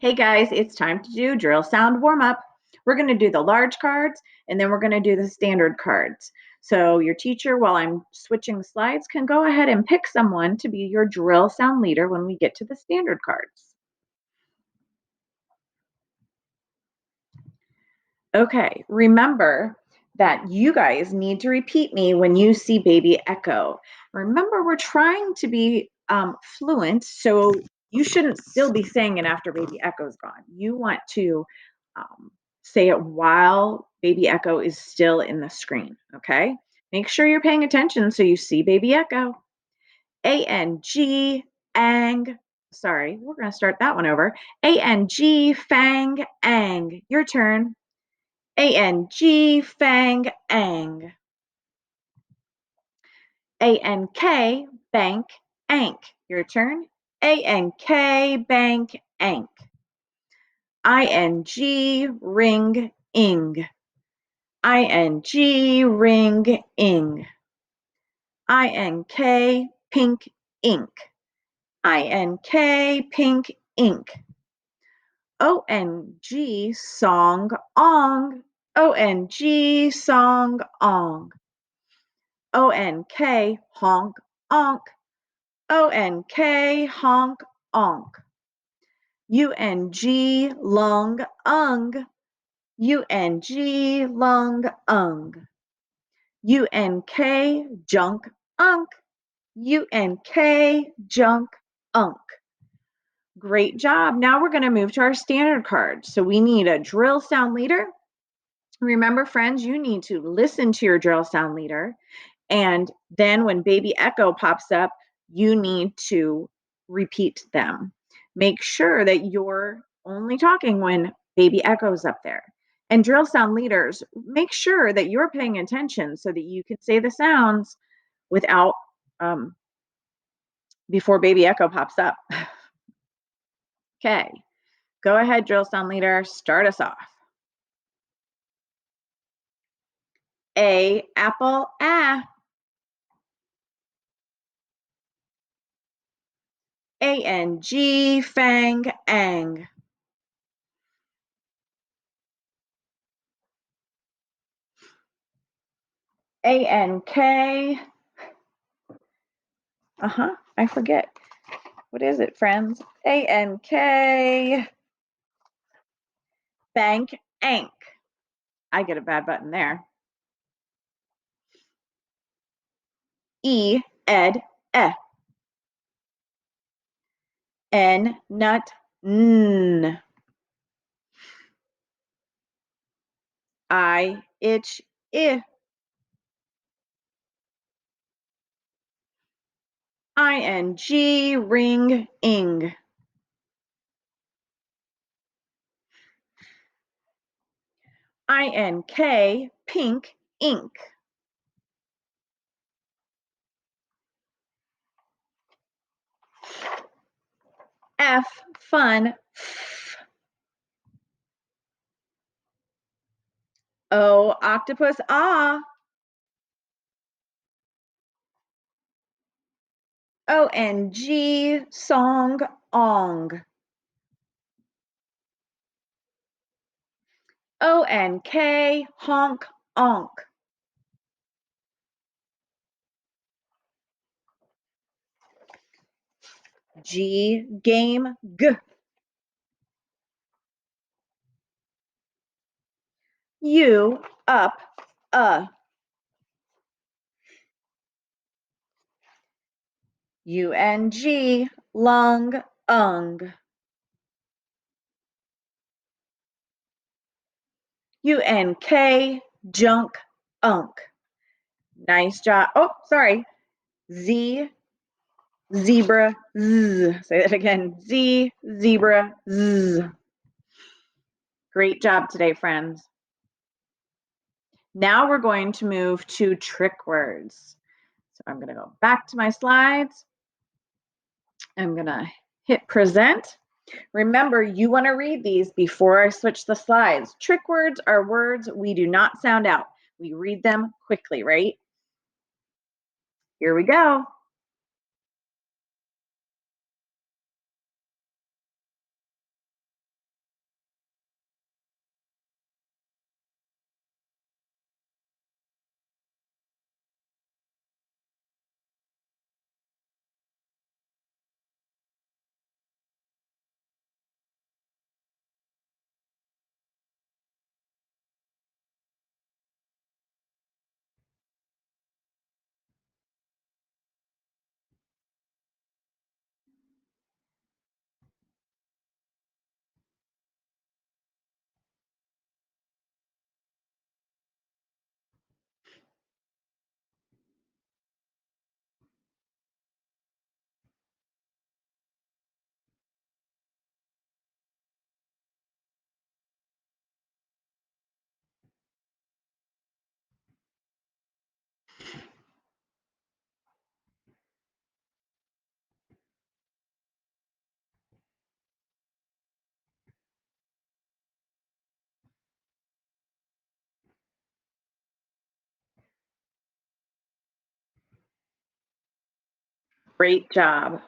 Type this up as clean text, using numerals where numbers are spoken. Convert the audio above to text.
Hey guys, it's time to do drill sound warm up. We're going to do the large cards and then we're going to do the standard cards. So, your teacher, while I'm switching the slides, can go ahead and pick someone to be your drill sound leader when we get to the standard cards. Okay, remember that you guys need to repeat me when you see baby echo. Remember, we're trying to be fluent, so you shouldn't still be saying it after baby echo's gone. You want to um, say it while baby echo is still in the screen, okay? Make sure you're paying attention so you see baby echo. A-N-G, ang. Sorry, we're going to start that one over. A-N-G, fang, ang. Your turn. A-N-G, fang, ang. A-N-K, bank, ank. Your turn. A-N-K, bank, ank. I-N-G, ring, ing. I-N-G, ring, ing. I-N-K, pink, ink. I-N-K, pink, ink. O-N-G, song, ong. O-N-G, song, ong. O-N-K, honk, onk. O-N-K, honk, onk. U-N-G, lung, ung. U-N-G, lung, ung. U-N-K, junk, unk. U-N-K, junk, unk. Great job. Now we're going to move to our standard cards. So we need a drill sound leader. Remember, friends, you need to listen to your drill sound leader. And then when baby echo pops up, you need to repeat them. Make sure that you're only talking when baby echo's up there. And drill sound leaders, make sure that you're paying attention so that you can say the sounds without before baby echo pops up. Okay, go ahead, drill sound leader, start us off. A, apple, ah. A-N-G, fang, ang. A-N-K, I forget. What is it, friends? A-N-K, bank, ank. I get a bad button there. E, ed, eh. N, nut, n. I, itch, I. I-N-G, ring, ing. I-N-K, pink, ink. F, fun, f. O, octopus, ah. O-N-G, song, ong. O-N-K, honk, onk. G, game, g. U, up, U-N-G, lung, ung. U-N-K, junk, unk. Nice job. Oh, sorry. Z, zebra, z. Say that again. Z, zebra, z. Great job today, friends. Now we're going to move to trick words. So I'm going to go back to my slides. I'm going to hit present. Remember, you want to read these before I switch the slides. Trick words are words we do not sound out. We read them quickly, right? Here we go. Great job.